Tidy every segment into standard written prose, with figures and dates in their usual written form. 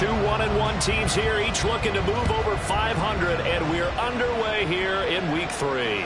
Two 1-1 teams here, each looking to move over 500, and we're underway here in Week 3.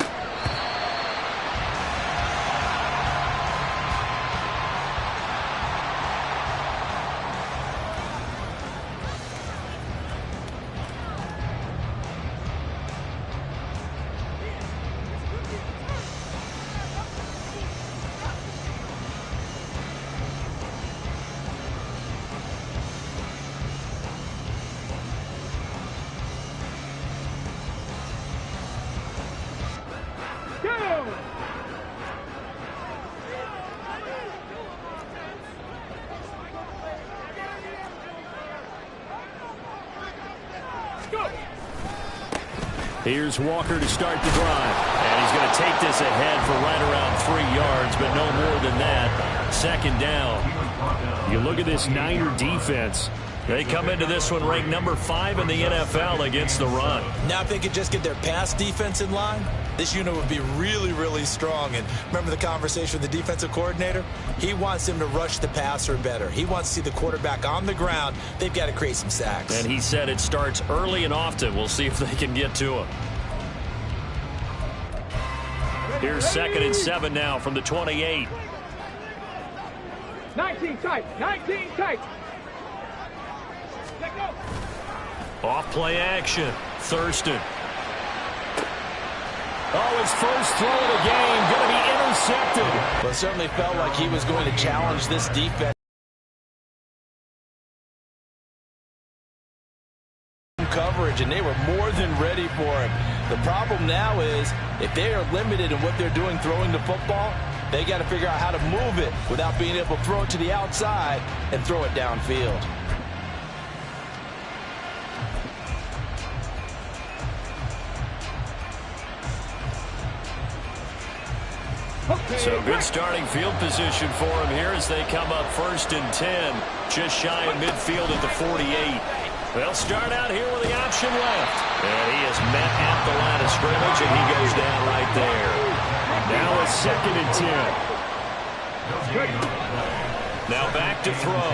Here's Walker to start the drive. And he's going to take this ahead for right around 3 yards, but no more than that. Second down. You look at this Niner defense. They come into this one ranked number 5 in the NFL against the run. Now if they could just get their pass defense in line, this unit would be really, really strong. And remember the conversation with the defensive coordinator? He wants them to rush the passer better. He wants to see the quarterback on the ground. They've got to create some sacks. And he said it starts early and often. We'll see if they can get to him. Here's 2nd and 7 now from the 28. 19 tight, 19 tight. Off play action. Thurston. Oh, his first throw of the game going to be intercepted. Well, it certainly felt like he was going to challenge this defense. Coverage, and they were more than ready for him. The problem now is if they are limited in what they're doing throwing the football, they got to figure out how to move it without being able to throw it to the outside and throw it downfield. So good starting field position for him here as they come up 1st and 10, just shy of midfield at the 48. They'll start out here with the option left. And he is met at the line of scrimmage, and he goes down right there. Now it's 2nd and 10. Now back to throw.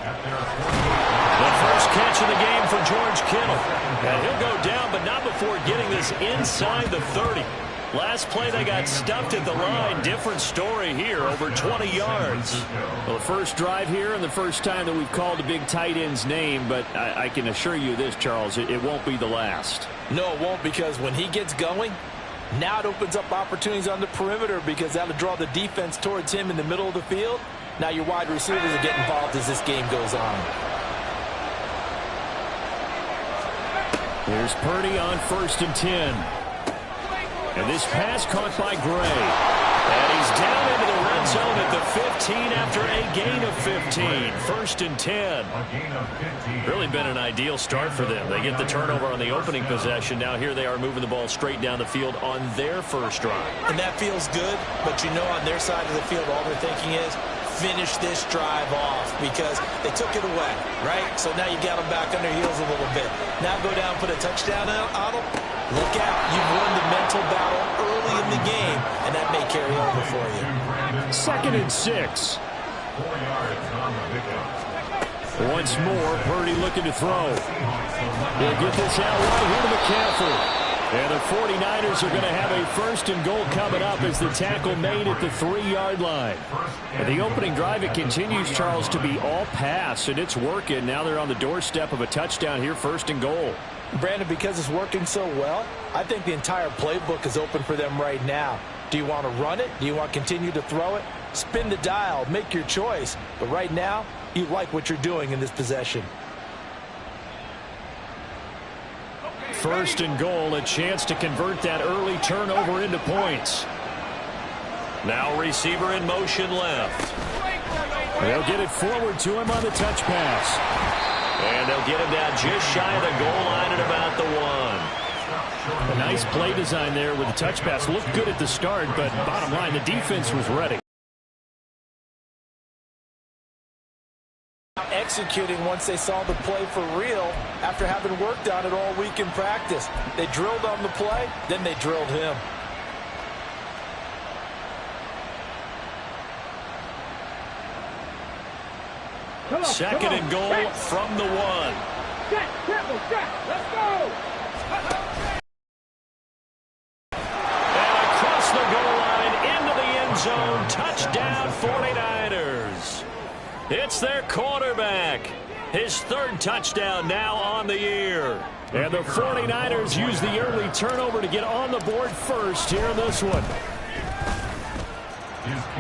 The first catch of the game for George Kittle. And he'll go down, but not before getting this inside the 30. Last play, they got stuffed at the line. Different story here, over 20 yards. Well, the first drive here and the first time that we've called a big tight end's name, but I can assure you this, Charles, it won't be the last. No, it won't, because when he gets going, now it opens up opportunities on the perimeter because that'll draw the defense towards him in the middle of the field. Now your wide receivers will get involved as this game goes on. Here's Purdy on 1st and 10. And this pass caught by Gray. And he's down into the red zone at the 15 after a gain of 15. 1st and 10. Really been an ideal start for them. They get the turnover on the opening possession. Now here they are moving the ball straight down the field on their first drive. And that feels good, but you know on their side of the field all they're thinking is finish this drive off because they took it away, right? So now you got them back on their heels a little bit. Now go down, put a touchdown on them. Look out, you've won the mental battle early in the game, and that may carry over for you. 2nd and 6. Once more, Purdy looking to throw. He'll get this out right here to McCaffrey. And the 49ers are going to have a 1st and goal coming up as the tackle made at the 3-yard line. And the opening drive, it continues, Charles, to be all pass, and it's working. Now they're on the doorstep of a touchdown here, 1st and goal. Brandon, because it's working so well, I think the entire playbook is open for them right now. Do you want to run it? Do you want to continue to throw it? Spin the dial. Make your choice. But right now, you like what you're doing in this possession. 1st and goal, a chance to convert that early turnover into points. Now receiver in motion left. They'll get it forward to him on the touch pass. And they'll get him down just shy of the goal line at about the 1. A nice play design there with the touch pass. Looked good at the start, but bottom line, the defense was ready. Executing once they saw the play for real after having worked on it all week in practice. They drilled on the play, then they drilled him. Second and goal from the 1. Set, triple, set. Let's go. And across the goal line into the end zone. Touchdown 49ers. It's their quarterback. His third touchdown now on the year. And the 49ers use the early turnover to get on the board first here in this one.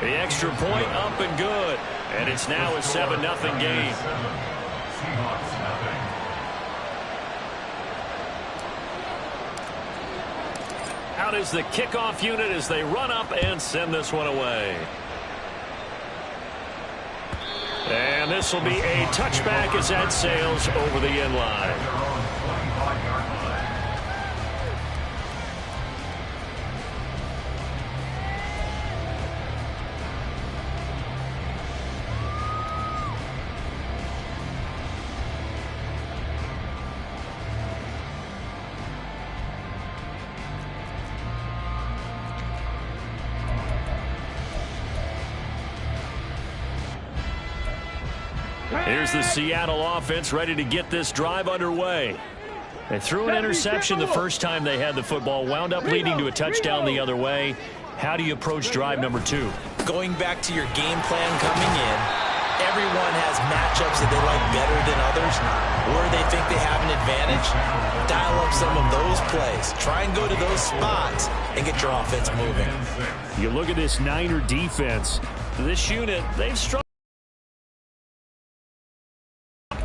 The extra point up and good. And it's now a 7-0 game. Out is the kickoff unit as they run up and send this one away. And this will be a touchback as that sails over the end line. Here's the Seattle offense ready to get this drive underway. They threw an interception the first time they had the football, wound up leading to a touchdown the other way. How do you approach drive number 2? Going back to your game plan coming in, everyone has matchups that they like better than others, or they think they have an advantage. Dial up some of those plays. Try and go to those spots and get your offense moving. You look at this Niner defense. This unit, they've struggled.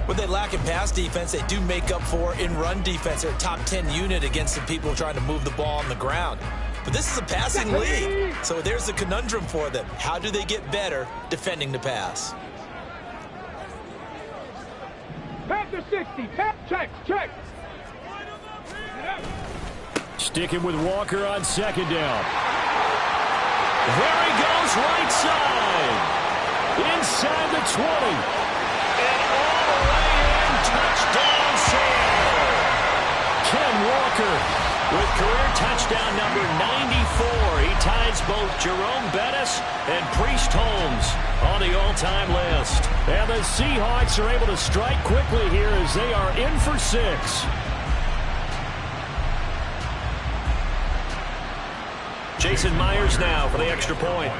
What they lack in pass defense, they do make up for in run defense. They're a top 10 unit against the people trying to move the ball on the ground. But this is a passing league, so there's a conundrum for them. How do they get better defending the pass? Panther 60. Check, check. Sticking with Walker on second down. There he goes, right side. Inside the 20. And all the way in, touchdown Seattle. Ken Walker with career touchdown number 94. He ties both Jerome Bettis and Priest Holmes on the all-time list. And the Seahawks are able to strike quickly here as they are in for 6. Jason Myers now for the extra point.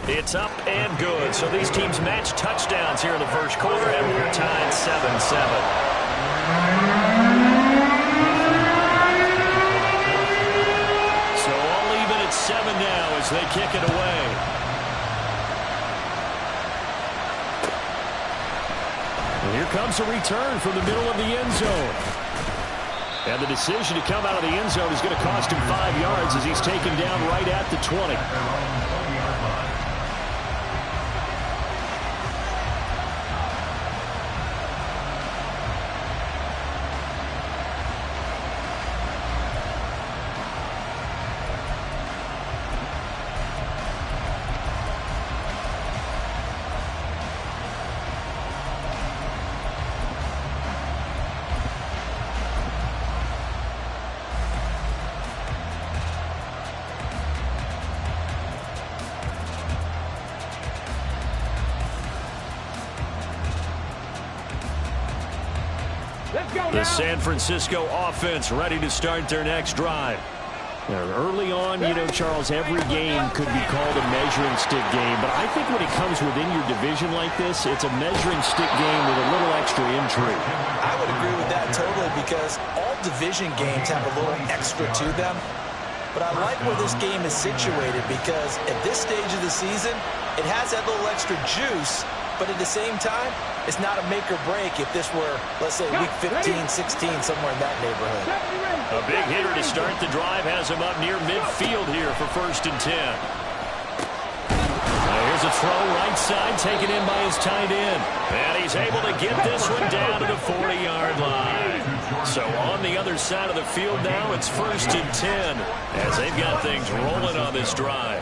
It's up and good. So these teams match touchdowns here in the first quarter, and we're tied 7-7. So all even at 7 now as they kick it away. And here comes a return from the middle of the end zone. And the decision to come out of the end zone is going to cost him 5 yards as he's taken down right at the 20. The San Francisco offense ready to start their next drive. Now, early on, you know, Charles, every game could be called a measuring stick game, but I think when it comes within your division like this, it's a measuring stick game with a little extra intrigue. I would agree with that totally because all division games have a little extra to them. But I like where this game is situated because at this stage of the season, it has that little extra juice. But at the same time, it's not a make or break if this were, let's say, week 15, 16, somewhere in that neighborhood. A big hitter to start the drive has him up near midfield here for 1st and 10. Here's a throw right side taken in by his tight end. And he's able to get this one down to the 40-yard line. So on the other side of the field now, it's 1st and 10 as they've got things rolling on this drive.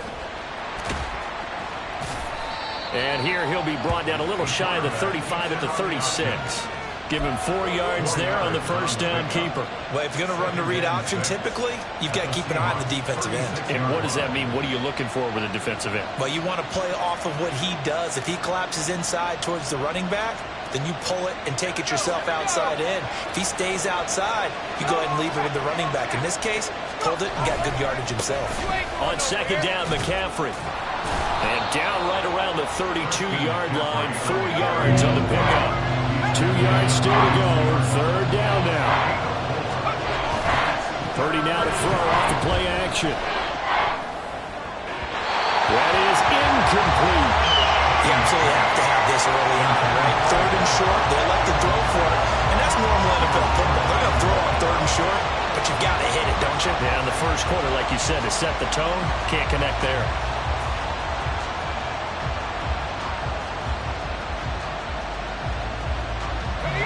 And here he'll be brought down a little shy of the 35 at the 36. Give him 4 yards there on the first down keeper. Well, if you're going to run the read option, typically, you've got to keep an eye on the defensive end. And what does that mean? What are you looking for with a defensive end? Well, you want to play off of what he does. If he collapses inside towards the running back, then you pull it and take it yourself outside in. If he stays outside, you go ahead and leave it with the running back. In this case, pulled it and got good yardage himself. On second down, McCaffrey. And down right around the 32-yard line, 4 yards on the pickup. 2 yards still to go. Third down now. 30 now to throw off the play action. That is incomplete. You absolutely have to have this early on, right? Third and short, they elect to throw for it, and that's normal NFL football. They're going to throw on third and short, but you've got to hit it, don't you? Yeah, in the first quarter, like you said, to set the tone, can't connect there.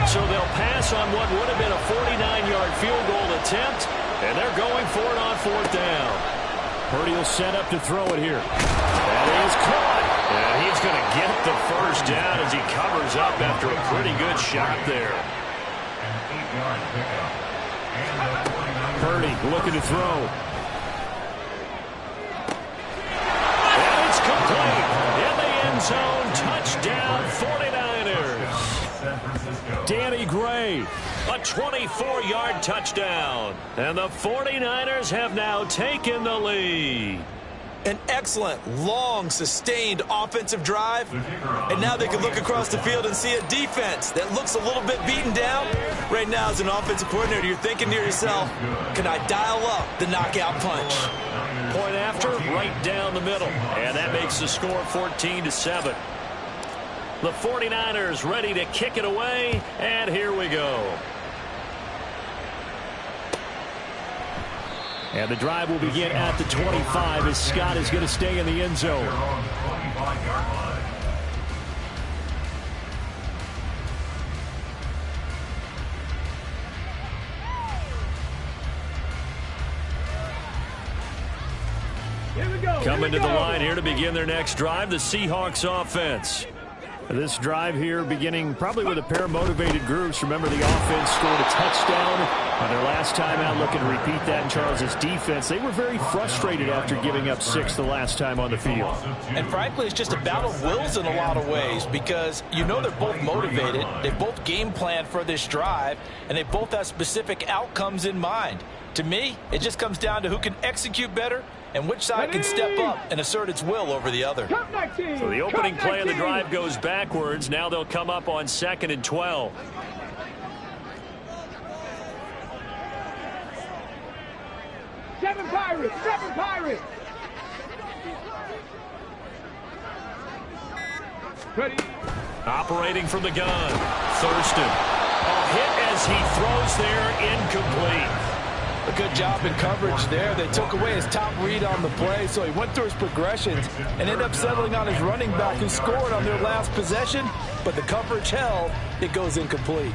So they'll pass on what would have been a 49-yard field goal attempt, and they're going for it on fourth down. Purdy will set up to throw it here. That is caught. And he's going to get the first down as he covers up after a pretty good shot there. Purdy looking to throw. And it's complete. In the end zone, touchdown 49ers. Danny Gray, a 24-yard touchdown. And the 49ers have now taken the lead. An excellent, long, sustained offensive drive. And now they can look across the field and see a defense that looks a little bit beaten down. Right now, as an offensive coordinator, you're thinking to yourself, can I dial up the knockout punch? Point after, right down the middle. And that makes the score 14-7. The 49ers ready to kick it away, and here we go. And the drive will begin at the 25 as Scott is going to stay in the end zone. Coming to the line here to begin their next drive, the Seahawks offense. This drive here beginning probably with a pair of motivated groups. Remember, the offense scored a touchdown on their last time out. Looking to repeat that in Charles' defense. They were very frustrated after giving up 6 the last time on the field. And frankly, it's just a battle of wills in a lot of ways because you know they're both motivated. They both game planned for this drive, and they both have specific outcomes in mind. To me, it just comes down to who can execute better and which side can step up and assert its will over the other. So the opening play of the drive goes backwards. Now they'll come up on 2nd and 12. Seven Pirates! Ready. Operating from the gun, Thurston. A hit as he throws there, incomplete. A good job in coverage there. They took away his top read on the play, so he went through his progressions and ended up settling on his running back who scored on their last possession, but the coverage held. It goes incomplete.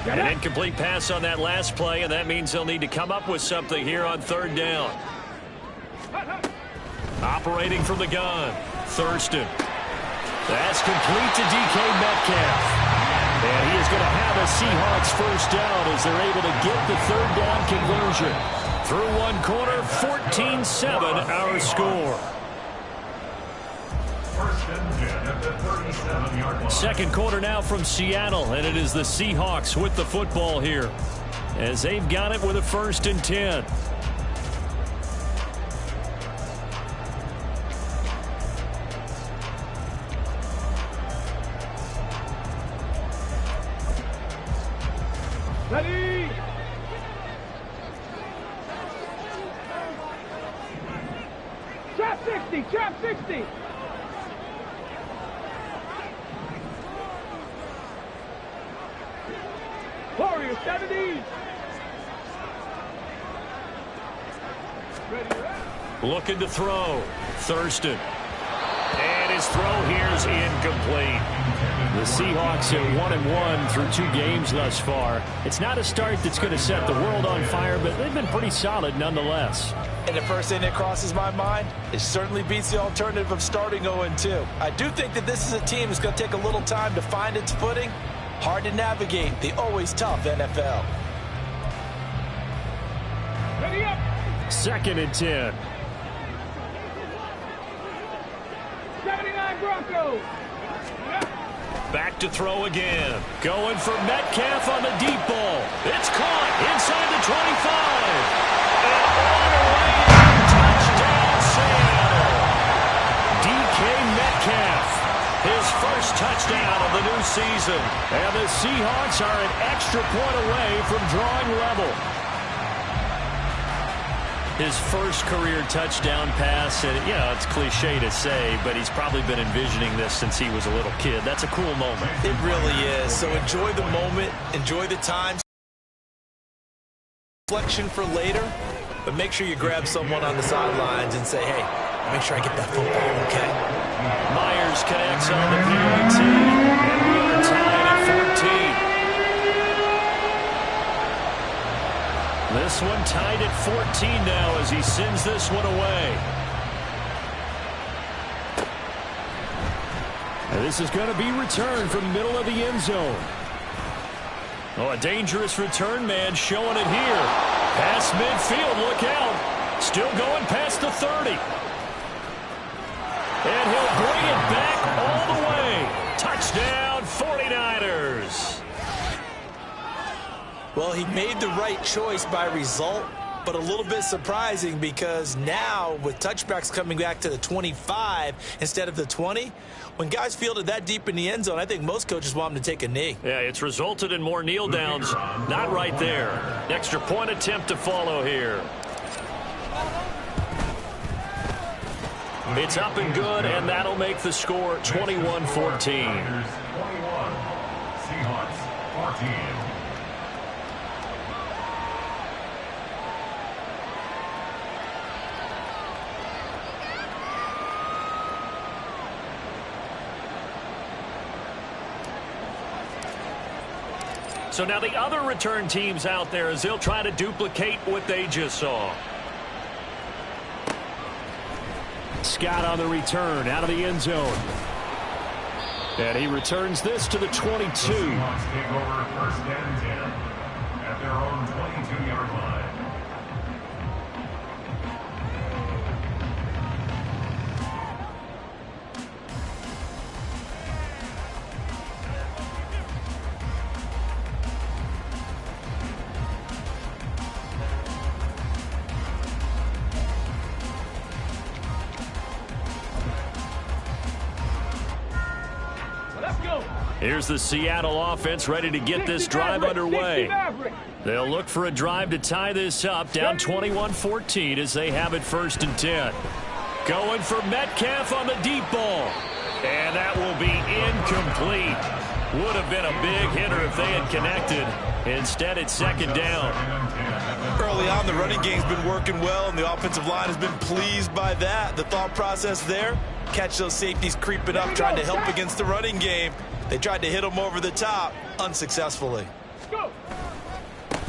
An incomplete pass on that last play, and that means they'll need to come up with something here on 3rd down. Operating from the gun, Thurston. That's complete to DK Metcalf. And he is going to have a Seahawks first down as they're able to get the 3rd down conversion. Through one quarter, 14-7 our score. Second quarter now from Seattle, and it is the Seahawks with the football here as they've got it with a 1st and 10. Ready. Trap 60. Warrior 70. Ready. Looking to throw. Thurston. And his his throw here's incomplete. The Seahawks are 1-1 through 2 games thus far. It's not a start that's going to set the world on fire, but they've been pretty solid nonetheless. And the first thing that crosses my mind, it certainly beats the alternative of starting 0-2. I do think that this is a team that's going to take a little time to find its footing. Hard to navigate the always tough NFL. Ready up. 2nd and 10. 79 Broncos. Back to throw again. Going for Metcalf on the deep ball. It's caught inside the 25. And all the way in. Touchdown, Seattle. DK Metcalf. His first touchdown of the new season. And the Seahawks are an extra point away from drawing level. His first career touchdown pass, and it's cliche to say, but he's probably been envisioning this since he was a little kid. That's a cool moment. It really is. So enjoy the moment, enjoy the time. Reflection for later, but make sure you grab someone on the sidelines and say, hey, make sure I get that football, okay? Myers connects on the PAT, and we are tied at 14. This one tied at 14 now as he sends this one away. And this is going to be returned from the middle of the end zone. Oh, a dangerous return man showing it here. Past midfield, look out. Still going past the 30. And he'll bring it back all the way. Touchdown, 49ers. Well, he made the right choice by result, but a little bit surprising because now with touchbacks coming back to the 25 instead of the 20, when guys fielded that deep in the end zone, I think most coaches want them to take a knee. Yeah, it's resulted in more kneel downs. Not right there. Extra point attempt to follow here. It's up and good, and that'll make the score 21-14. 21, Seahawks 14. So now the other return teams out there as they'll try to duplicate what they just saw. Scott on the return out of the end zone. And he returns this to the 22. The Seahawks take over 1st and 10 at their own 22-yard line. Here's the Seattle offense ready to get this drive underway. They'll look for a drive to tie this up, down 21-14 as they have it 1st and 10. Going for Metcalf on the deep ball. And that will be incomplete. Would have been a big hitter if they had connected. Instead, it's 2nd down. Early on, the running game's been working well, and the offensive line has been pleased by that. The thought process there, catch those safeties creeping up, trying to help against the running game. They tried to hit them over the top, unsuccessfully.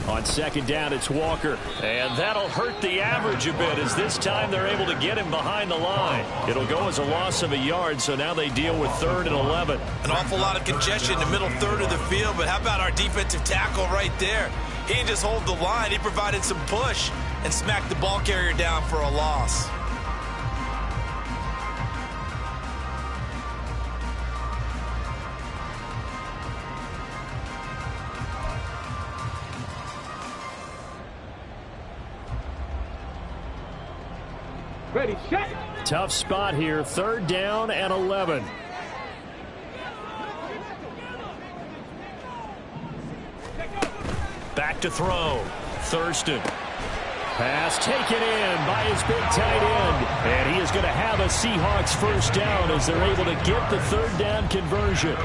On 2nd down, it's Walker. And that'll hurt the average a bit as this time they're able to get him behind the line. It'll go as a loss of a yard, so now they deal with 3rd and 11. An awful lot of congestion in the middle third of the field, but how about our defensive tackle right there? He didn't just hold the line, he provided some push and smacked the ball carrier down for a loss. Ready, set. Tough spot here, 3rd down and 11. Back to throw. Thurston. Pass taken in by his big tight end. And he is going to have a Seahawks 1st down as they're able to get the 3rd down conversion.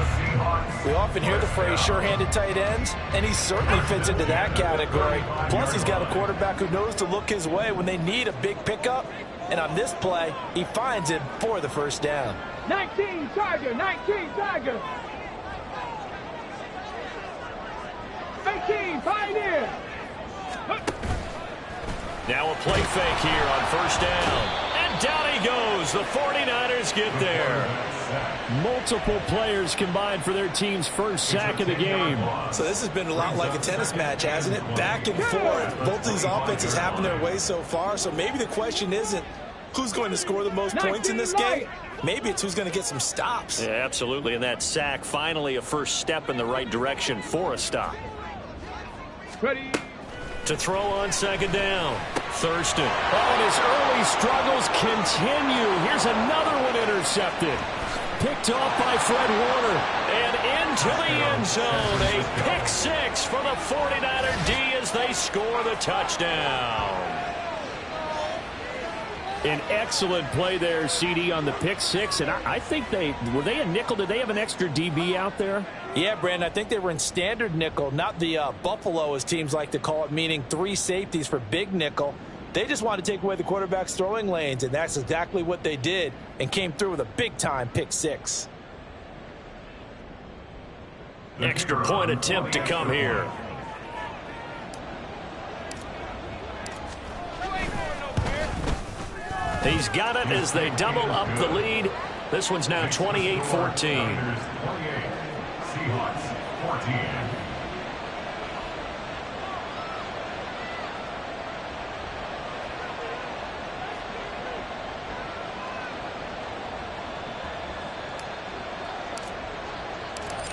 We often hear the phrase sure-handed tight ends, and he certainly fits into that category. Plus, he's got a quarterback who knows to look his way when they need a big pickup. And on this play, he finds it for the 1st down. 19 Tiger, 19 Tiger. 18 Pioneer. Now a play fake here on first down. And down he goes. The 49ers get there. Multiple players combined for their team's first sack of the game. So this has been a lot like a tennis match, hasn't it? Back and forth. Both of these offenses happen their way so far. So maybe the question isn't who's going to score the most points in this game. Maybe it's who's going to get some stops. Yeah, absolutely. And that sack, finally a first step in the right direction for a stop. Ready. To throw on second down. Thurston. Oh, and his early struggles continue. Here's another one intercepted. Picked off by Fred Warner. And into the end zone. A pick six for the 49er D as they score the touchdown. An excellent play there, CD, on the pick six. And I think were they a nickel? Did they have an extra DB out there? Yeah, Brandon, I think they were in standard nickel, not the Buffalo, as teams like to call it, meaning 3 safeties for big nickel. They just wanted to take away the quarterback's throwing lanes, and that's exactly what they did and came through with a big-time pick six. Extra point attempt to come here. He's got it as they double up the lead. This one's now 28-14. Seahawks 14.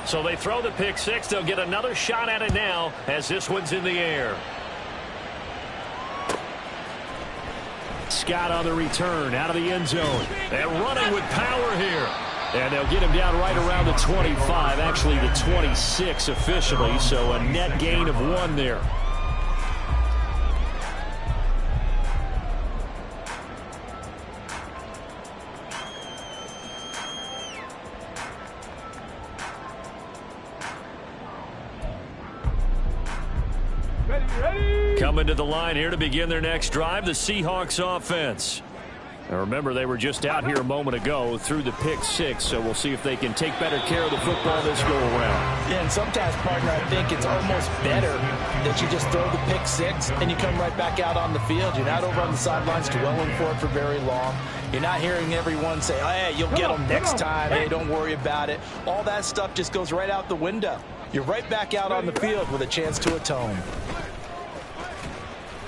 So they throw the pick six. They'll get another shot at it now as this one's in the air. Scott on the return out of the end zone. And running with power here. And they'll get him down right around the 25, actually the 26 officially, so a net gain of 1 there. Ready. Coming to the line here to begin their next drive, the Seahawks offense. Now remember, they were just out here a moment ago through the pick six, so we'll see if they can take better care of the football this go around. Yeah, and sometimes, partner, I think it's almost better that you just throw the pick six and you come right back out on the field. You're not over on the sidelines dwelling for it for very long. You're not hearing everyone say, oh, hey, you'll get them next time. Hey, don't worry about it. All that stuff just goes right out the window. You're right back out on the field with a chance to atone.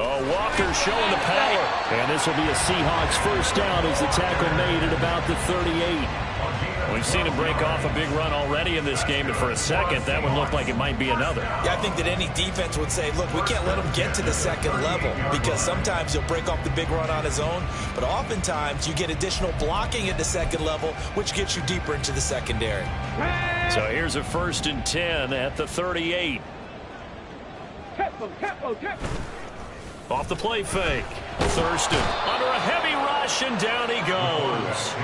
Oh, Walker showing the power. And this will be a Seahawks first down as the tackle made at about the 38. We've seen him break off a big run already in this game, and for a second, that one looked like it might be another. Yeah, I think that any defense would say, look, we can't let him get to the second level because sometimes he'll break off the big run on his own, but oftentimes you get additional blocking at the second level, which gets you deeper into the secondary. So here's a 1st and 10 at the 38. Tempo. Off the play fake. Thurston under a heavy rush, and down he goes.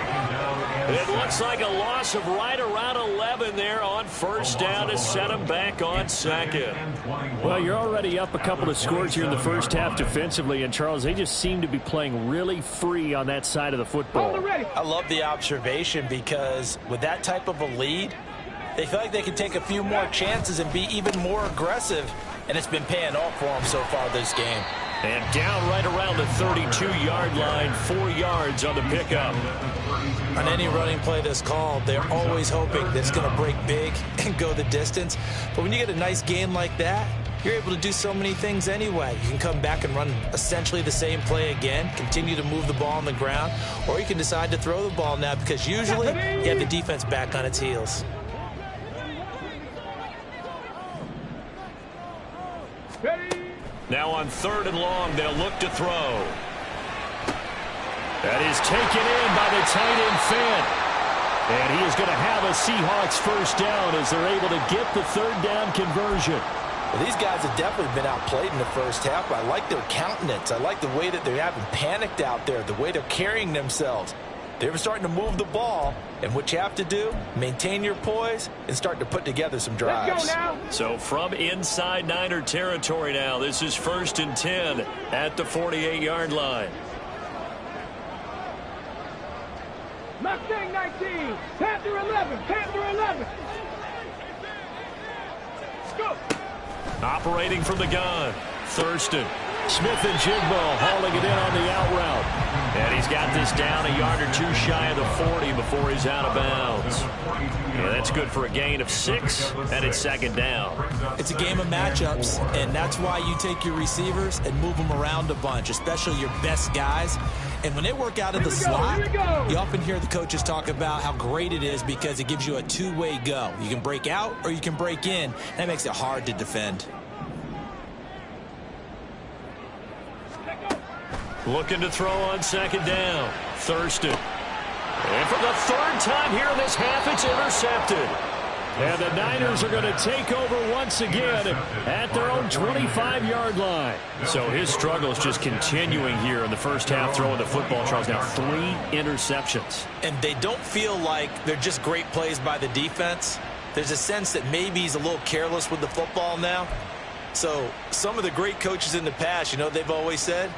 It looks like a loss of right around 11 there on first down to set him back on second. Well, you're already up a couple of scores here in the first half defensively, and Charles, they just seem to be playing really free on that side of the football. I love the observation because with that type of a lead, they feel like they can take a few more chances and be even more aggressive, and it's been paying off for them so far this game. And down right around the 32-yard line, 4 yards on the pickup. On any running play that's called, they're always hoping that it's going to break big and go the distance. But when you get a nice game like that, you're able to do so many things anyway. You can come back and run essentially the same play again, continue to move the ball on the ground, or you can decide to throw the ball now because usually you have the defense back on its heels. Now on 3rd and long, they'll look to throw. That is taken in by the tight end Fant. And he is going to have a Seahawks first down as they're able to get the 3rd down conversion. Well, these guys have definitely been outplayed in the first half, but I like their countenance. I like the way that they haven't panicked out there, the way they're carrying themselves. They're starting to move the ball, and what you have to do, maintain your poise and start to put together some drives. Let's go now. So from inside Niner territory now, this is 1st and 10 at the 48-yard line. Mustang 19, Panther 11, Panther 11. Go. Operating from the gun, Thurston. Smith and Jigbo hauling it in on the out route. And he's got this down a yard or two shy of the 40 before he's out of bounds. Yeah, that's good for a gain of 6, and it's second down. It's a game of matchups, and that's why you take your receivers and move them around a bunch, especially your best guys. And when they work out in the slot, you often hear the coaches talk about how great it is because it gives you a two-way go. You can break out or you can break in. That makes it hard to defend. Looking to throw on second down. Thurston. And for the third time here in this half, it's intercepted. And the Niners are going to take over once again at their own 25-yard line. So his struggle is just continuing here in the first half, throwing the football. Charles, now 3 interceptions. And they don't feel like they're just great plays by the defense. There's a sense that maybe he's a little careless with the football now. So some of the great coaches in the past, you know, they've always said,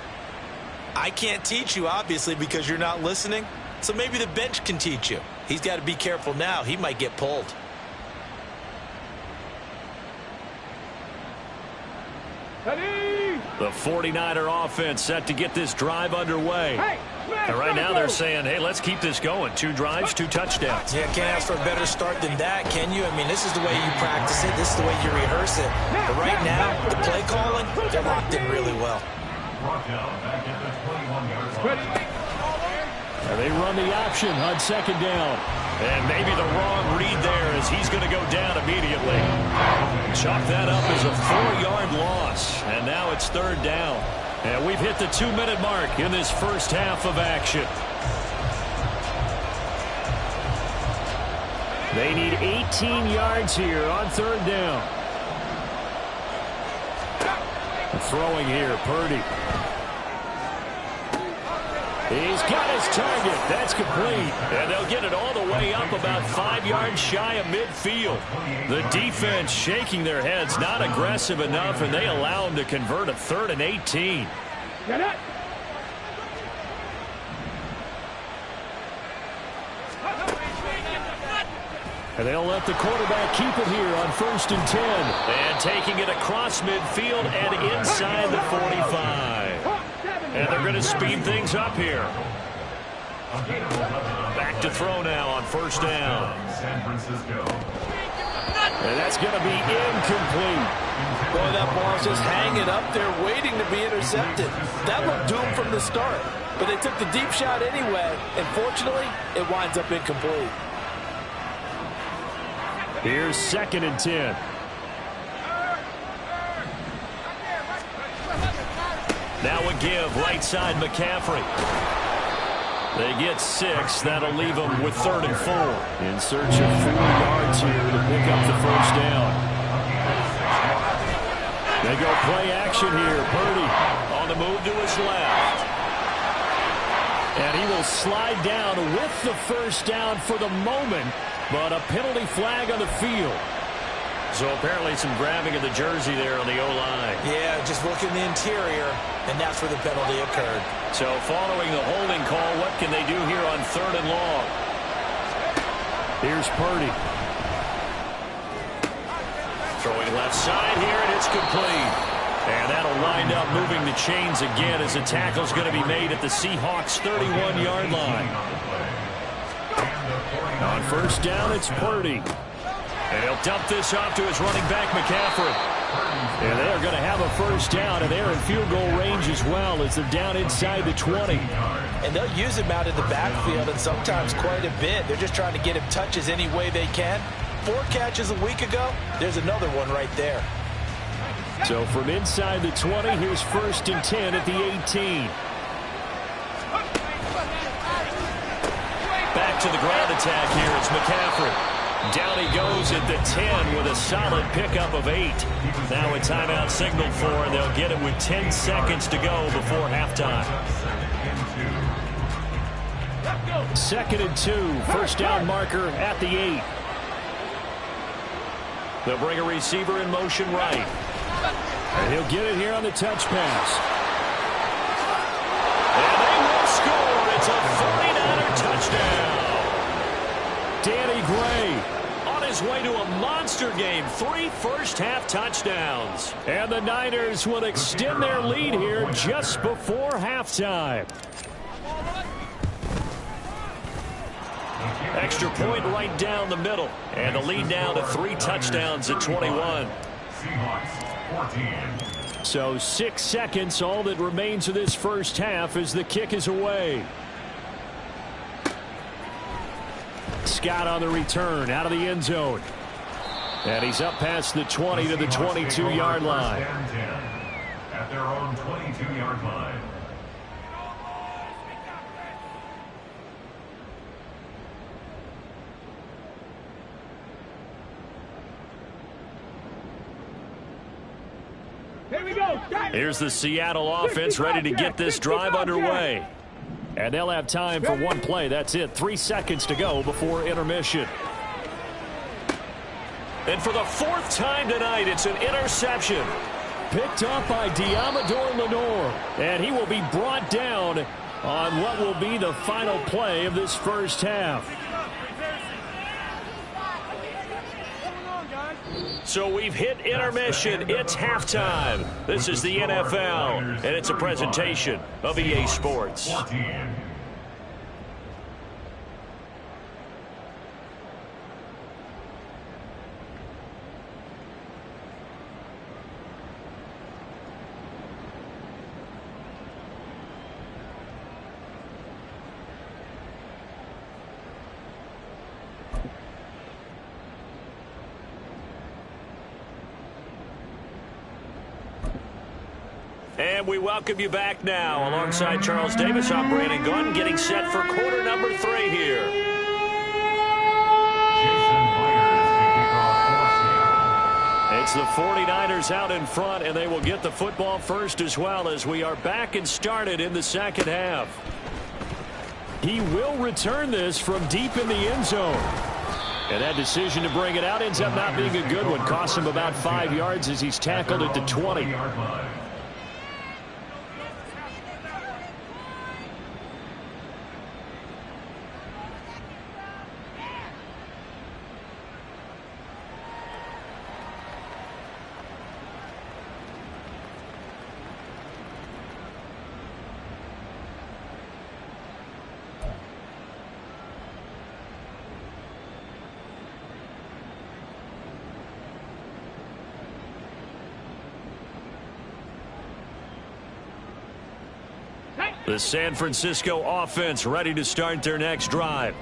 I can't teach you, obviously, because you're not listening. So maybe the bench can teach you. He's got to be careful now. He might get pulled. The 49er offense set to get this drive underway. Hey, and right now they're saying, hey, let's keep this going. 2 drives, 2 touchdowns. Yeah, can't ask for a better start than that, can you? I mean, this is the way you practice it. This is the way you rehearse it. But right now, the play calling, they're locked in really well. And they run the option on second down. And maybe the wrong read there as he's going to go down immediately. Chalk that up as a 4-yard loss. And now it's third down. And we've hit the 2-minute mark in this first half of action. They need 18 yards here on third down. Throwing here, Purdy. He's got his target. That's complete. And they'll get it all the way up about 5 yards shy of midfield. The defense shaking their heads, not aggressive enough, and they allow him to convert a 3rd and 18. Get it. And they'll let the quarterback keep it here on 1st and 10. And taking it across midfield and inside the 45. And they're going to speed things up here. Back to throw now on 1st down. And that's going to be incomplete. Boy, that ball's just hanging up there waiting to be intercepted. That looked doomed from the start. But they took the deep shot anyway. And fortunately, it winds up incomplete. Here's 2nd and 10. Now a give, right side McCaffrey. They get 6. That'll leave them with 3rd and 4. In search of 4 yards here to pick up the 1st down. They go play action here. Purdy on the move to his left. And he will slide down with the 1st down for the moment, but a penalty flag on the field. So apparently some grabbing of the jersey there on the O-line. Yeah, just look in the interior, and that's where the penalty occurred. So following the holding call, what can they do here on 3rd and long? Here's Purdy. Throwing left side here, and it's complete. And that'll wind up moving the chains again as the tackle's going to be made at the Seahawks' 31-yard line. On 1st down, it's Purdy. And he'll dump this off to his running back, McCaffrey. And they're going to have a 1st down, and they're in field goal range as well as they're down inside the 20. And they'll use him out in the backfield, and sometimes quite a bit. They're just trying to get him touches any way they can. 4 catches a week ago, there's another one right there. So from inside the 20, here's 1st and 10 at the 18. Back to the ground attack here. It's McCaffrey. Down he goes at the 10 with a solid pickup of 8. Now a timeout signaled for, and they'll get it with 10 seconds to go before halftime. 2nd and 2. 1st down marker at the 8. They'll bring a receiver in motion right. And he'll get it here on the touch pass. And they will score. It's a 49er touchdown. Danny Gray. On his way to a monster game, 3 first-half touchdowns. And the Niners will extend their lead here just before halftime. Extra point right down the middle. And the lead now to 3 touchdowns at 21. Seahawks 14. So 6 seconds, all that remains of this first half as the kick is away. Scott on the return out of the end zone. And he's up past the 20 to the 22-yard line. At their own 22-yard line. Here we go. Here's the Seattle offense ready to get this drive underway. And they'll have time for one play. That's it. 3 seconds to go before intermission. And for the 4th time tonight, it's an interception. Picked up by Diamador Lenore. And he will be brought down on what will be the final play of this first half. So we've hit intermission. It's halftime. This is the NFL, and it's a presentation of EA Sports. 14. And we welcome you back now. Alongside Charles Davis, I'm Brandon Gunn, getting set for quarter number 3 here. Jason Myers to kick off for Seattle. It's the 49ers out in front, and they will get the football first as well as we are back and started in the second half. He will return this from deep in the end zone. And that decision to bring it out ends up not being a good one. Costs him about 5 yards as he's tackled at the 20. 20-yard line. The San Francisco offense ready to start their next drive.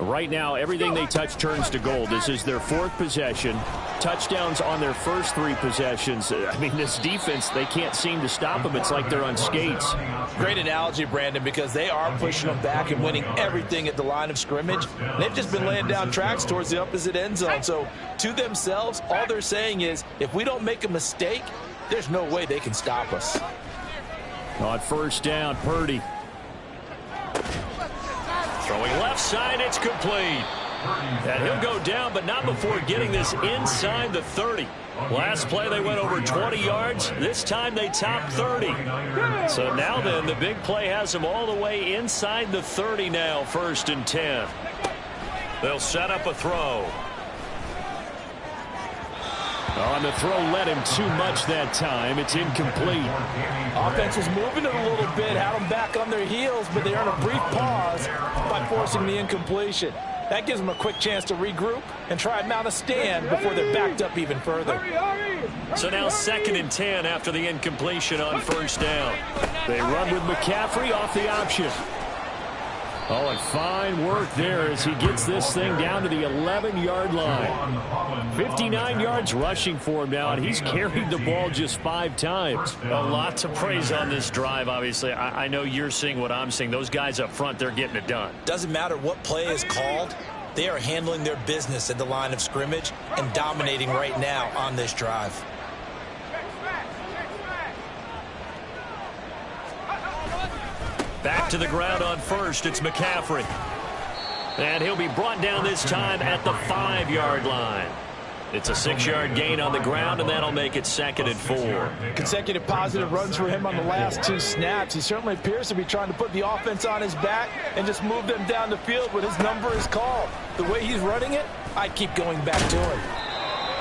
Right now, everything they touch turns to gold. This is their 4th possession. Touchdowns on their first 3 possessions. I mean, this defense, they can't seem to stop them. It's like they're on skates. Great analogy, Brandon, because they are pushing them back and winning everything at the line of scrimmage. They've just been laying down tracks towards the opposite end zone. So to themselves, all they're saying is, if we don't make a mistake, there's no way they can stop us. On first down, Purdy. Throwing left side, it's complete. And he'll go down, but not before getting this inside the 30. Last play, they went over 20 yards. This time, they topped 30. So now then, the big play has them all the way inside the 30 now, 1st and 10. They'll set up a throw. On the throw, led him too much that time. It's incomplete. Offense was moving it a little bit, had them back on their heels, but they earned a brief pause by forcing the incompletion. That gives them a quick chance to regroup and try and mount a stand before they're backed up even further. So now 2nd and 10 after the incompletion on first down. They run with McCaffrey off the option. Oh, and fine work there as he gets this thing down to the 11-yard line. 59 yards rushing for him now, and he's carried the ball just 5 times. A lot to praise on this drive, obviously. I know you're seeing what I'm seeing. Those guys up front, they're getting it done. Doesn't matter what play is called. They are handling their business at the line of scrimmage and dominating right now on this drive. Back to the ground on first. It's McCaffrey. And he'll be brought down this time at the 5-yard line. It's a 6-yard gain on the ground, and that'll make it 2nd and 4. Consecutive positive runs for him on the last 2 snaps. He certainly appears to be trying to put the offense on his back and just move them down the field when his number is called. The way he's running it, I keep going back to him.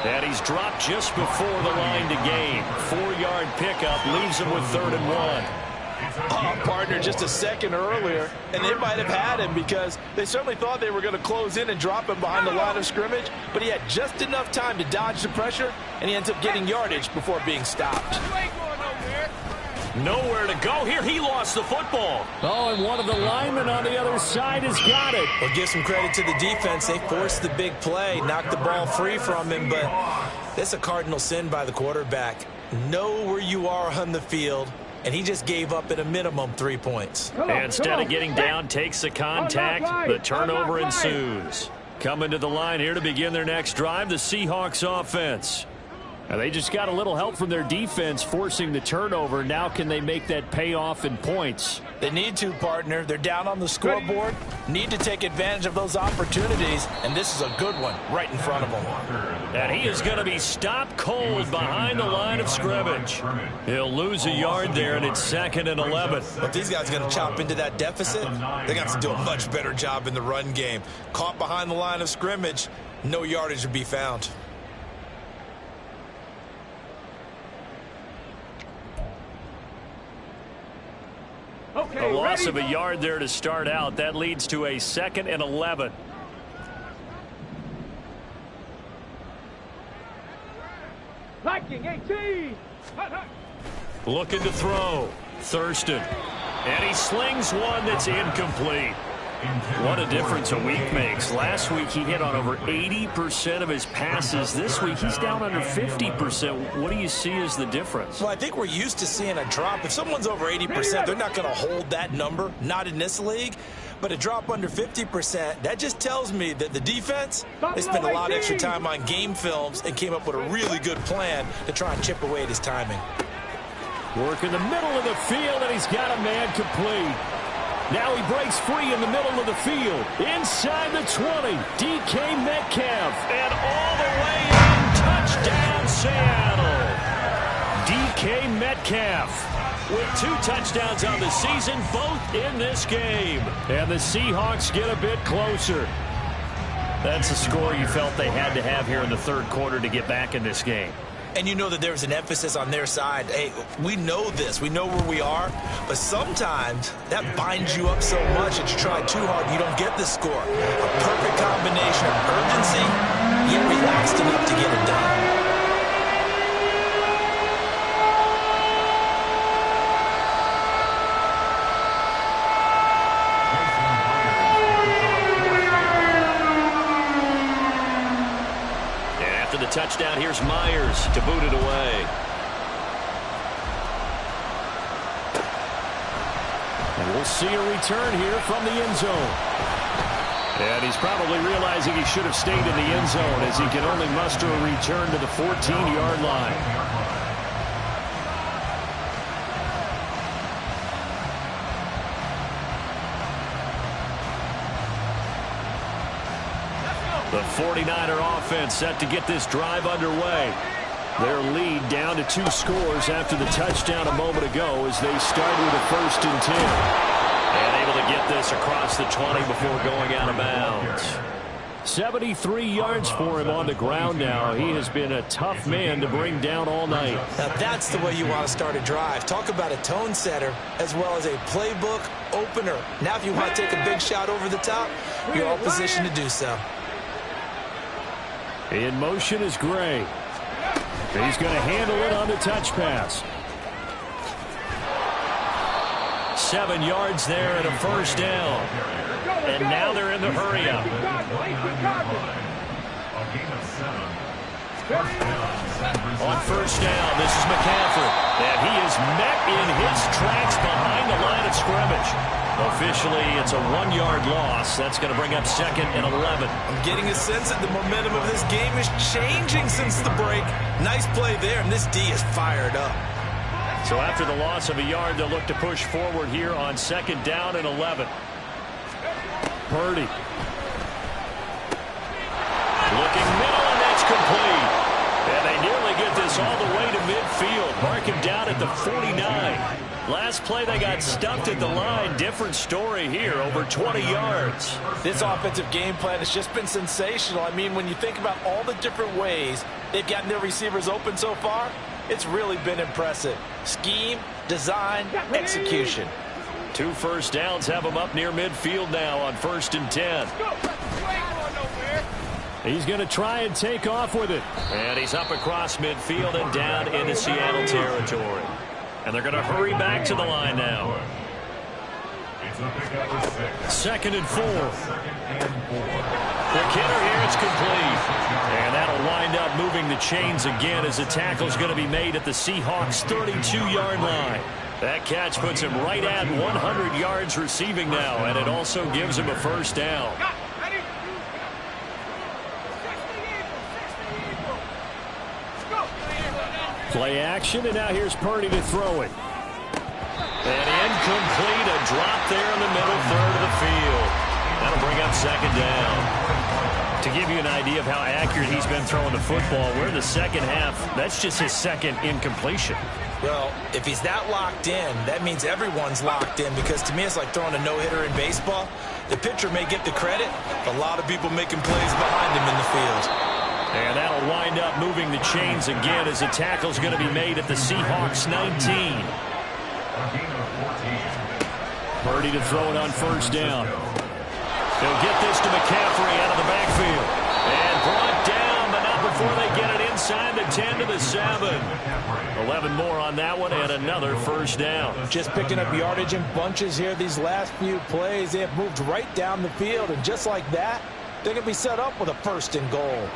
And he's dropped just before the line to gain. 4-yard pickup leaves him with 3rd and 1. Partner just a second earlier, and they might have had him because they certainly thought they were going to close in and drop him behind the line of scrimmage, but he had just enough time to dodge the pressure, and he ends up getting yardage before being stopped. Nowhere to go here. He lost the football. Oh, and one of the linemen on the other side has got it. Well, give some credit to the defense. They forced the big play, knocked the ball free from him, but that's a cardinal sin by the quarterback. Know where you are on the field, and he just gave up at a minimum 3 points. Instead of getting down, takes the contact. The turnover ensues. Coming to the line here to begin their next drive, the Seahawks offense. Now they just got a little help from their defense forcing the turnover. Now can they make that pay off in points? They need to, partner. They're down on the scoreboard. Need to take advantage of those opportunities, and this is a good one right in front of them. And he is going to be stopped cold behind the line of scrimmage. He'll lose a yard there, and it's 2nd and 11. But these guys are going to chop into that deficit. They're going to have to do a much better job in the run game. Caught behind the line of scrimmage, no yardage to be found. A loss of a yard there to start out. That leads to a 2nd and 11. Liking 18. Looking to throw. Thurston. And he slings one that's incomplete. What a difference a week makes. Last week he hit on over 80% of his passes. This week he's down under 50%. What do you see as the difference? Well, I think we're used to seeing a drop. If someone's over 80%, they're not going to hold that number, not in this league. But a drop under 50%, that just tells me that the defense, they spent a lot of extra time on game films and came up with a really good plan to try and chip away at his timing. Work in the middle of the field, and he's got a man complete. Now he breaks free in the middle of the field. Inside the 20, DK Metcalf. And all the way in, touchdown Seattle. DK Metcalf with 2 touchdowns on the season, both in this game. And the Seahawks get a bit closer. That's a score you felt they had to have here in the 3rd quarter to get back in this game. And you know that there's an emphasis on their side. Hey, we know this. We know where we are. But sometimes that binds you up so much that you try too hard and you don't get the score. A perfect combination of urgency, yet relaxed enough to get it done. Touchdown. Here's Myers to boot it away. And we'll see a return here from the end zone. And he's probably realizing he should have stayed in the end zone as he can only muster a return to the 14-yard line. The 49er offense set to get this drive underway. Their lead down to 2 scores after the touchdown a moment ago as they start with a 1st and 10. And able to get this across the 20 before going out of bounds. 73 yards for him on the ground now. He has been a tough man to bring down all night. Now that's the way you want to start a drive. Talk about a tone setter as well as a playbook opener. Now if you want to take a big shot over the top, you're all positioned to do so. In motion is Gray. He's going to handle it on the touch pass. 7 yards there and a 1st down. And now they're in the hurry-up. On 1st down, this is McCaffrey. And he is met in his tracks behind the line of scrimmage. Officially, it's a 1-yard loss. That's going to bring up 2nd and 11. I'm getting a sense that the momentum of this game is changing since the break. Nice play there, and this D is fired up. So after the loss of a yard, they'll look to push forward here on 2nd down and 11. Purdy. Looking middle, and that's complete. midfield. Mark him down at the 49. Last play, they got stuffed at the line. Different story here, over 20 yards. This offensive game plan has just been sensational. I mean, when you think about all the different ways they've gotten their receivers open so far, it's really been impressive. Scheme, design, execution. 2 first downs have him up near midfield now on 1st and 10. He's going to try and take off with it. And he's up across midfield and down into Seattle territory. And they're going to hurry back to the line now. 2nd and 4. McKinnon here, it's complete. And that'll wind up moving the chains again as the tackle's going to be made at the Seahawks' 32-yard line. That catch puts him right at 100 yards receiving now, and it also gives him a first down. Play action, and now here's Purdy to throw it. And incomplete, a drop there in the middle third of the field. That'll bring up 2nd down. To give you an idea of how accurate he's been throwing the football, we're in the second half. That's just his 2nd incompletion. Well, if he's that locked in, that means everyone's locked in, because to me it's like throwing a no-hitter in baseball. The pitcher may get the credit, a lot of people making plays behind him in the field. And that'll wind up moving the chains again as the tackle's going to be made at the Seahawks' 19. Purdy to throw it on 1st down. He'll get this to McCaffrey out of the backfield. And brought down, but not before they get it inside the 10 to the 7. 11 more on that one, and another first down. Just picking up yardage in bunches here these last few plays. They have moved right down the field, and just like that, they're going to be set up with a 1st and goal.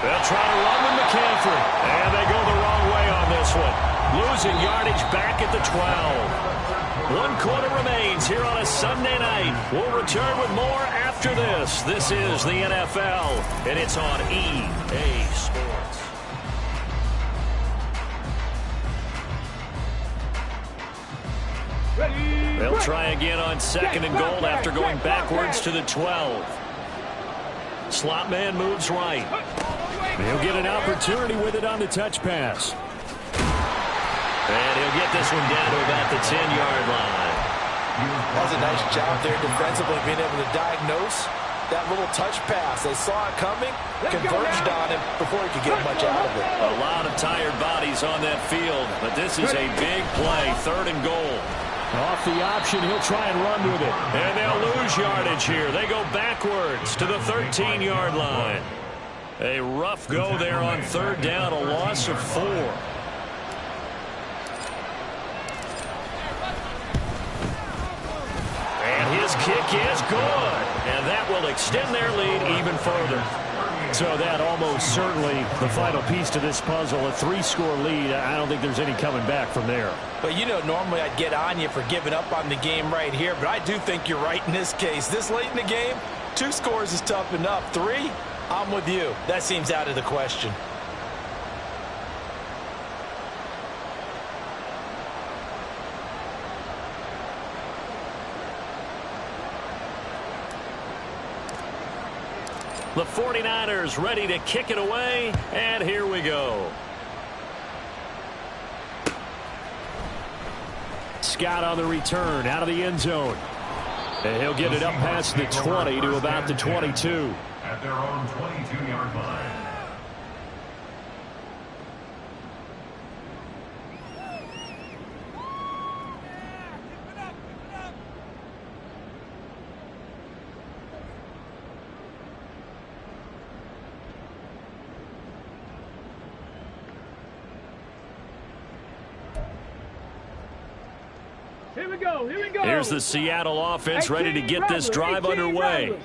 They'll try to run with McCaffrey. And they go the wrong way on this one. Losing yardage back at the 12. 1 quarter remains here on a Sunday night. We'll return with more after this. This is the NFL, and it's on EA Sports. They'll try again on 2nd and goal after going backwards to the 12. Slot man moves right. He'll get an opportunity with it on the touch pass. And he'll get this one down to about the 10-yard line. That was a nice job there defensively, being able to diagnose that little touch pass. They saw it coming, converged on him before he could get much out of it. A lot of tired bodies on that field, but this is a big play, 3rd and goal. Off the option, he'll try and run with it. And they'll lose yardage here. They go backwards to the 13-yard line. A rough go there on 3rd down, a loss of 4. And his kick is good. And that will extend their lead even further. So that almost certainly the final piece to this puzzle, a 3-score lead. I don't think there's any coming back from there. But you know, normally I'd get on you for giving up on the game right here, but I do think you're right in this case. This late in the game, 2 scores is tough enough. 3, I'm with you. That seems out of the question. The 49ers ready to kick it away, and here we go. Scott on the return, out of the end zone. And he'll get it up past the 20 to about the 22. At their own 22-yard line. Here we go. Here we go. Here's the Seattle offense ready to get this drive underway.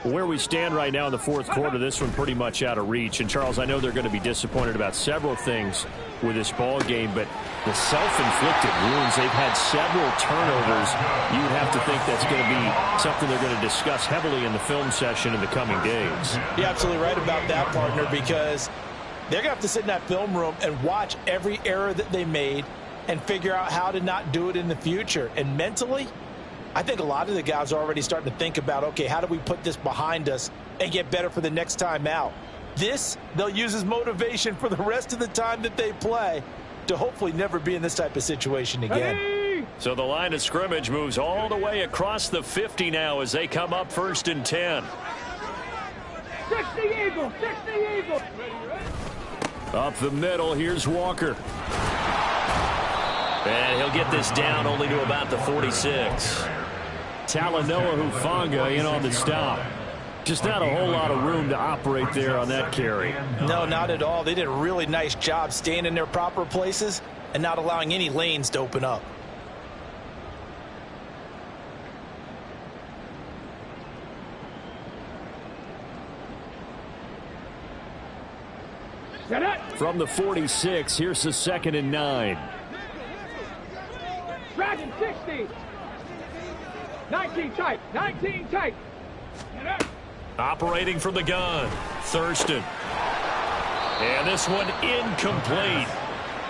Where we stand right now in the 4th quarter, this one pretty much out of reach. And, Charles, I know they're going to be disappointed about several things with this ball game, but the self-inflicted wounds, they've had several turnovers. You'd have to think that's going to be something they're going to discuss heavily in the film session in the coming days. You're absolutely right about that, partner, because they're going to have to sit in that film room and watch every error that they made, and figure out how to not do it in the future. And mentally, I think a lot of the guys are already starting to think about, okay, how do we put this behind us and get better for the next time out? This, they'll use as motivation for the rest of the time that they play to hopefully never be in this type of situation again. So the line of scrimmage moves all the way across the 50 now as they come up 1st and 10. 60 Eagles, 60 Eagles. Up the middle, here's Walker. And he'll get this down only to about the 46. Talanoa Hufanga in on the stop. Just not a whole lot of room to operate there on that carry. No, not at all. They did a really nice job staying in their proper places and not allowing any lanes to open up. From the 46, here's the 2nd and 9. Dragon 60. 19 tight, 19 tight. Operating from the gun, Thurston. And this one incomplete.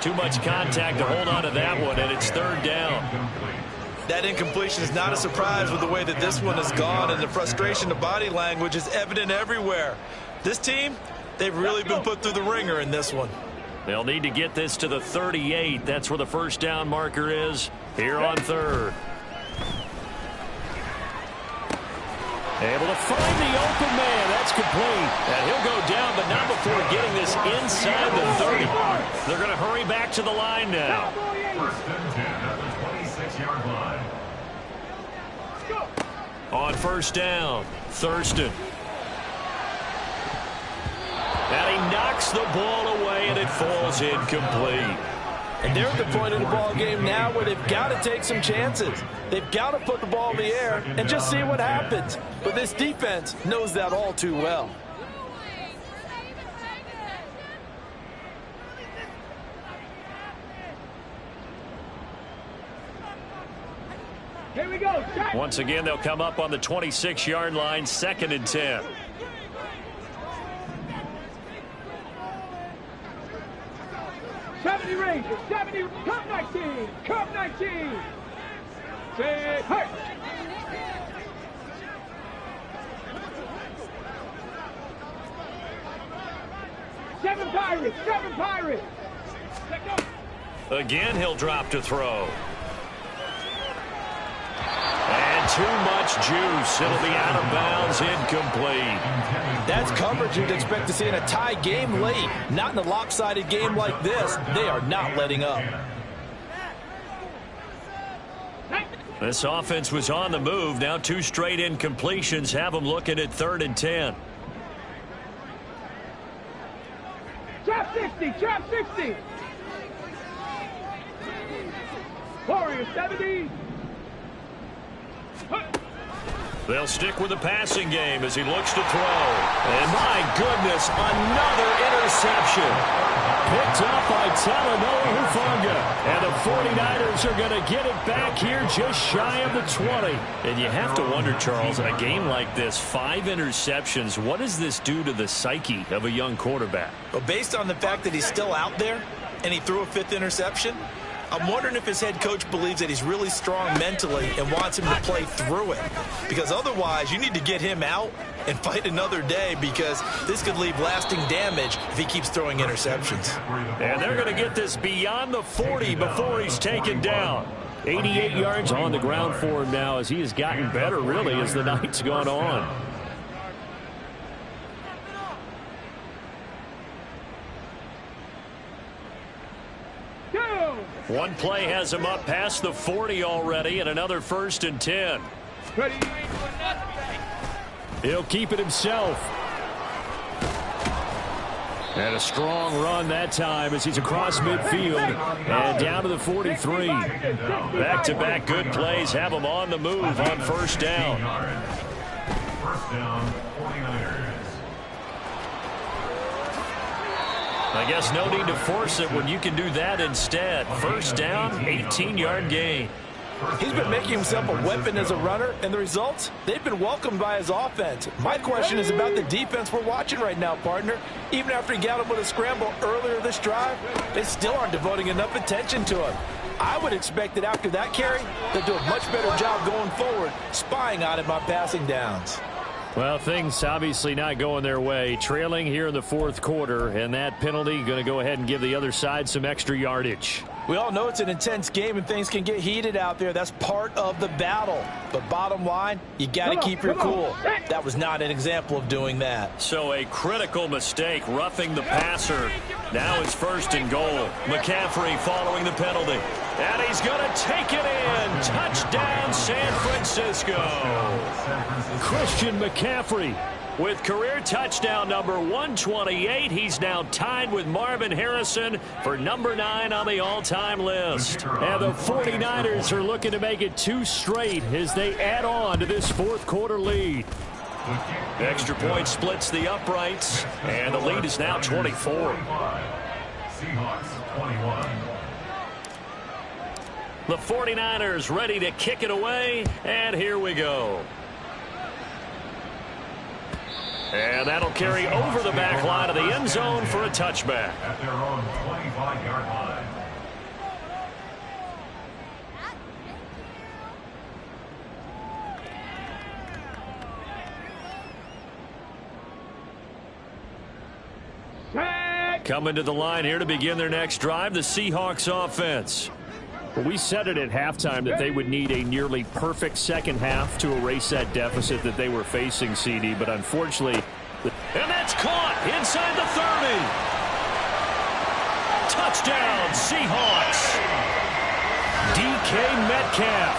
Too much contact to hold on to that one, and it's 3rd down. That incompletion is not a surprise with the way that this one has gone, and the frustration, the body language is evident everywhere. This team, they've really been put through the ringer in this one. They'll need to get this to the 38. That's where the 1st down marker is here on 3rd. Able to find the open man. That's complete. And he'll go down, but not before getting this inside the 30. They're going to hurry back to the line now. 1st and 10 at the 26-yard line. On 1st down, Thurston. And he knocks the ball away, and it falls incomplete. And they're at the point of the ball game now where they've got to take some chances. They've got to put the ball in the air and just see what happens. But this defense knows that all too well. Here we go. Once again, they'll come up on the 26-yard line, 2nd and 10. Rangers, 70, Cup 19, Cup 19. Say, hey. Seven Pirates. Again, he'll drop to throw. And too much juice. It'll be out of bounds, incomplete. That's coverage you'd expect to see in a tie game late. Not in a lopsided game like this. They are not letting up. This offense was on the move. Now 2 straight incompletions have them looking at 3rd and 10. Trap 60. Warriors 70. They'll stick with the passing game as he looks to throw. And my goodness, another interception. Picked up by Talanoa Hufanga. And the 49ers are going to get it back here just shy of the 20. And you have to wonder, Charles, in a game like this, 5 interceptions, what does this do to the psyche of a young quarterback? Well, based on the fact that he's still out there and he threw a 5th interception, I'm wondering if his head coach believes that he's really strong mentally and wants him to play through it. Because otherwise, you need to get him out and fight another day, because this could leave lasting damage if he keeps throwing interceptions. And they're going to get this beyond the 40 before he's taken down. 88 yards on the ground for him now as he has gotten better, really, as the night's gone on. One play has him up past the 40 already, and another 1st and 10. He'll keep it himself. And a strong run that time as he's across midfield and down to the 43. Back-to-back good plays have him on the move on 1st down. 1st down, 49ers. I guess no need to force it when you can do that instead. 1st down, 18-yard gain. He's been making himself a weapon as a runner, and the results, they've been welcomed by his offense. My question is about the defense we're watching right now, partner. Even after he got him with a scramble earlier this drive, they still aren't devoting enough attention to him. I would expect that after that carry, they'll do a much better job going forward, spying on him on passing downs. Well, things obviously not going their way. Trailing here in the fourth quarter, and that penalty going to go ahead and give the other side some extra yardage. We all know it's an intense game and things can get heated out there. That's part of the battle. But bottom line, you got to keep your cool. That was not an example of doing that. So a critical mistake, roughing the passer. Now it's 1st and goal. McCaffrey following the penalty. And he's going to take it in. Touchdown, San Francisco. Christian McCaffrey with career touchdown number 128. He's now tied with Marvin Harrison for number 9 on the all-time list. And the 49ers are looking to make it 2 straight as they add on to this fourth quarter lead. Extra point splits the uprights, and the lead is now 24. Seahawks 21. The 49ers ready to kick it away, and here we go. And that'll carry over the back line of the end zone for a touchback. At their own 25-yard line. Coming to the line here to begin their next drive, the Seahawks offense. Well, we said it at halftime that they would need a nearly perfect second half to erase that deficit that they were facing, CD, but unfortunately... And that's caught inside the 30. Touchdown, Seahawks. DK Metcalf,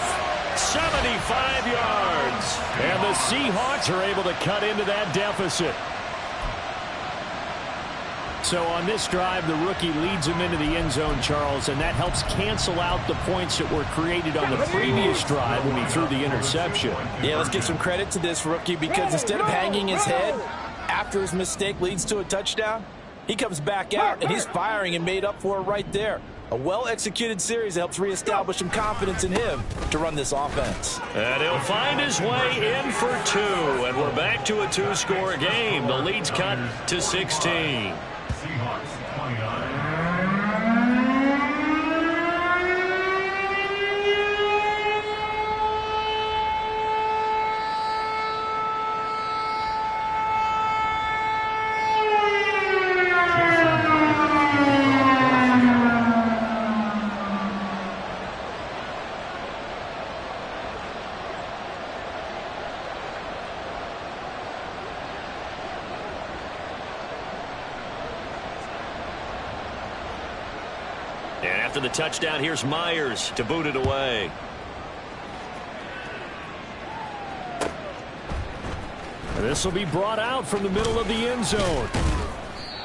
75 yards. And the Seahawks are able to cut into that deficit. So on this drive, the rookie leads him into the end zone, Charles, and that helps cancel out the points that were created on the previous drive when he threw the interception. Yeah, let's give some credit to this rookie because instead of hanging his head after his mistake leads to a touchdown, he comes back out and he's firing and made up for it right there. A well-executed series helps reestablish some confidence in him to run this offense. And he'll find his way in for 2, and we're back to a 2-score game. The lead's cut to 16. Seahawks 29. And after the touchdown, here's Myers to boot it away. And this will be brought out from the middle of the end zone.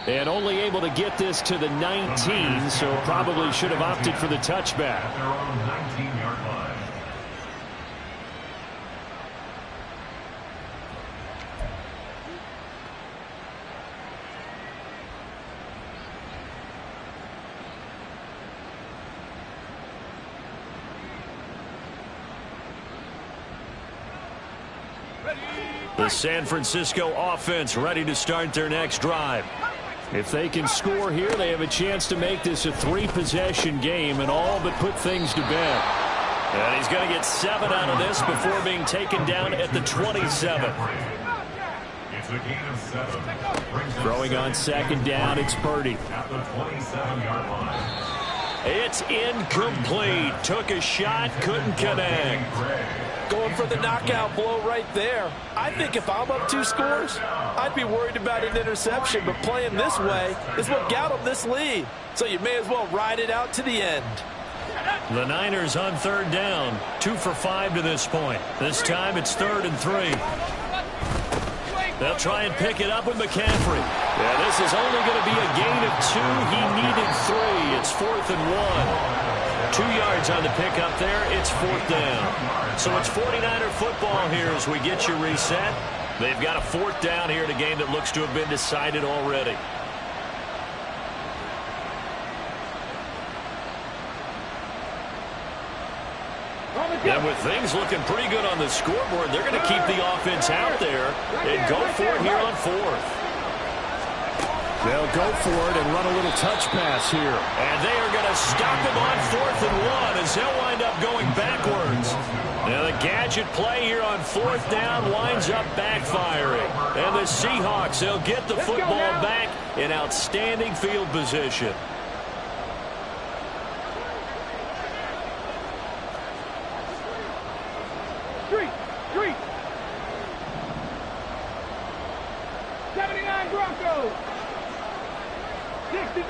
And only able to get this to the 19, so probably should have opted for the touchback. At their own 19-yard line. The San Francisco offense ready to start their next drive. If they can score here, they have a chance to make this a 3-possession game and all but put things to bed. And he's going to get 7 out of this before being taken down at the 27. It's a gain of 7. Throwing on second down, it's Purdy. At the 27-yard line. It's incomplete. Took a shot, couldn't connect. Going for the knockout blow right there. I think if I'm up 2 scores, I'd be worried about an interception, but playing this way is what got them this lead. So you may as well ride it out to the end. The Niners on 3rd down. 2 for 5 to this point. This time it's 3rd and 3. They'll try and pick it up with McCaffrey. Yeah, this is only going to be a gain of 2. He needed 3. It's 4th and 1. 2 yards on the pickup there. It's 4th down. So it's 49er football here as we get you reset. They've got a 4th down here in a game that looks to have been decided already. And with things looking pretty good on the scoreboard, they're going to keep the offense out there and go for it here on fourth. They'll go for it and run a little touch pass here. And they are going to stop him on 4th and 1 as they'll wind up going backwards. Now the gadget play here on 4th down winds up backfiring. And the Seahawks, they'll get the football back in outstanding field position. Street. 79 Broncos. 60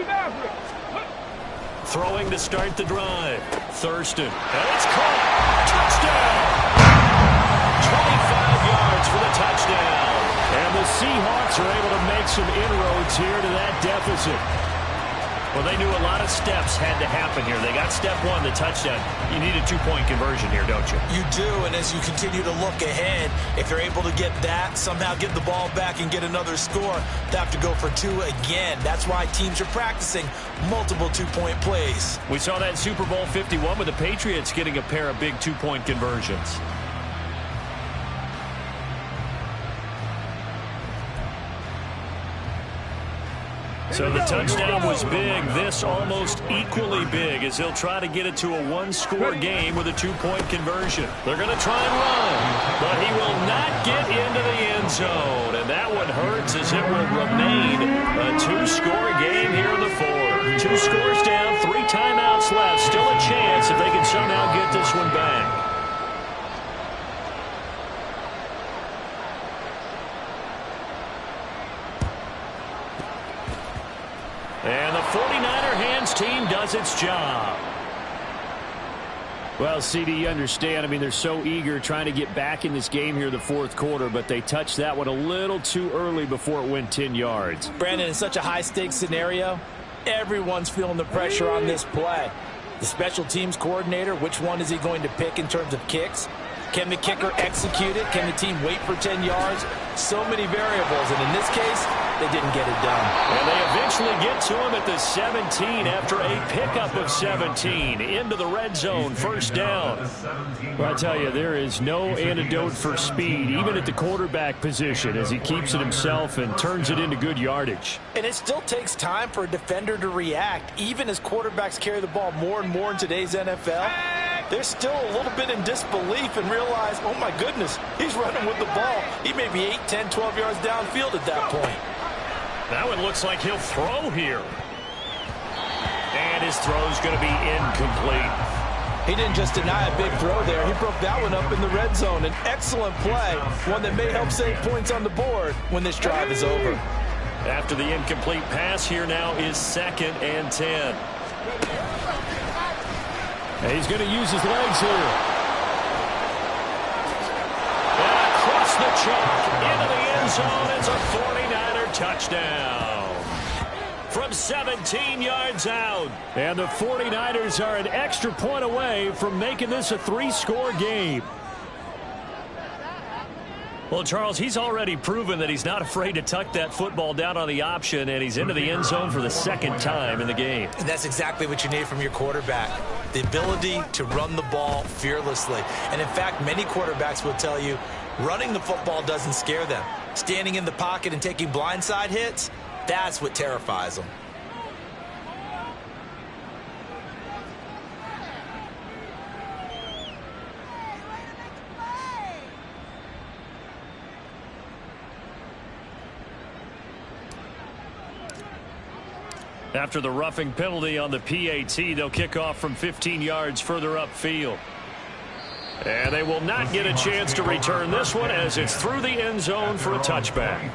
Maverick. Throwing to start the drive. Thurston. And it's caught. Touchdown. 25 yards for the touchdown. And the Seahawks are able to make some inroads here to that deficit. Well, they knew a lot of steps had to happen here. They got step 1, the touchdown. You need a 2-point conversion here, don't you? You do, and as you continue to look ahead, if they're able to get that, somehow get the ball back and get another score, they have to go for 2 again. That's why teams are practicing multiple 2-point plays. We saw that Super Bowl 51 with the Patriots getting a pair of big 2-point conversions. So the touchdown was big. This almost equally big as they'll try to get it to a 1-score game with a 2-point conversion. They're going to try and run, but he will not get into the end zone. And that one hurts as it will remain a 2-score game here in the 4th. 2 scores down, 3 timeouts left. Still a chance if they can somehow get this one back. And the 49er hands team does its job. Well, CD, you understand. I mean, they're so eager trying to get back in this game here in the 4th quarter, but they touched that one a little too early before it went 10 yards. Brandon, in such a high-stakes scenario, everyone's feeling the pressure on this play. The special teams coordinator, which one is he going to pick in terms of kicks? Can the kicker execute it? Can the team wait for 10 yards? So many variables, and in this case, they didn't get it done. And they eventually get to him at the 17 after a pickup of 17 into the red zone, 1st down. Well, I tell you, there is no antidote for speed, even at the quarterback position, as he keeps it himself and turns it into good yardage. And it still takes time for a defender to react, even as quarterbacks carry the ball more and more in today's NFL. They're still a little bit in disbelief and realize, oh my goodness, he's running with the ball. He may be 8, 10, 12 yards downfield at that point. That one looks like he'll throw here. And his throw's going to be incomplete. He didn't just deny a big throw there. He broke that one up in the red zone. An excellent play, one that may help save points on the board when this drive is over. After the incomplete pass, here now is 2nd and 10. And he's going to use his legs here. And across the chalk into the end zone. It's a 49er touchdown from 17 yards out. And the 49ers are an extra point away from making this a 3-score game. Well, Charles, he's already proven that he's not afraid to tuck that football down on the option, and he's into the end zone for the 2nd time in the game. And that's exactly what you need from your quarterback, the ability to run the ball fearlessly. And, in fact, many quarterbacks will tell you running the football doesn't scare them. Standing in the pocket and taking blindside hits, that's what terrifies them. After the roughing penalty on the PAT, they'll kick off from 15 yards further upfield. And they will not get a chance to return this one as it's through the end zone for a touchback.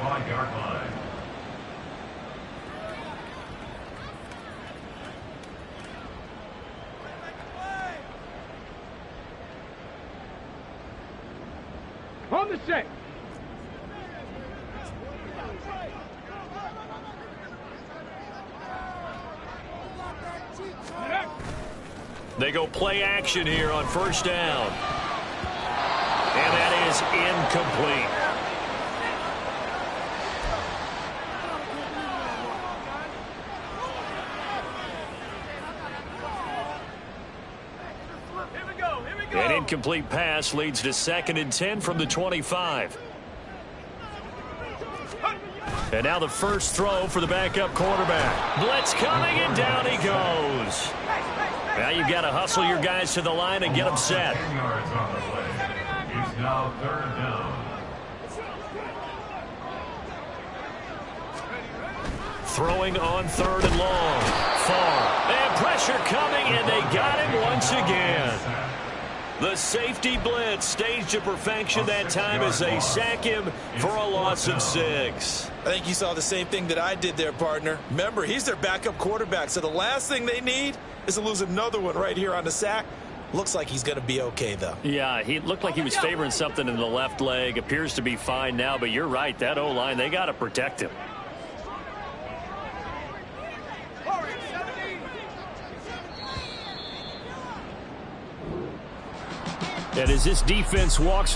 On the set. They go play action here on 1st down. And that is incomplete. Here we go. An incomplete pass leads to 2nd and 10 from the 25. And now the first throw for the backup quarterback. Blitz coming, and down he goes. Now you've got to hustle your guys to the line and get them set. 10 yards on the play. It's now 3rd down. Throwing on 3rd and long. Far. And pressure coming, and they got him once again. The safety blitz staged to perfection that time as they sack him for a loss of 6. I think you saw the same thing that I did there, partner. Remember, he's their backup quarterback, so the last thing they need is to lose another one right here on the sack. Looks like he's going to be okay, though. Yeah, he looked like he was favoring something in the left leg. Appears to be fine now, but you're right. That O-line, they got to protect him. And as this defense walks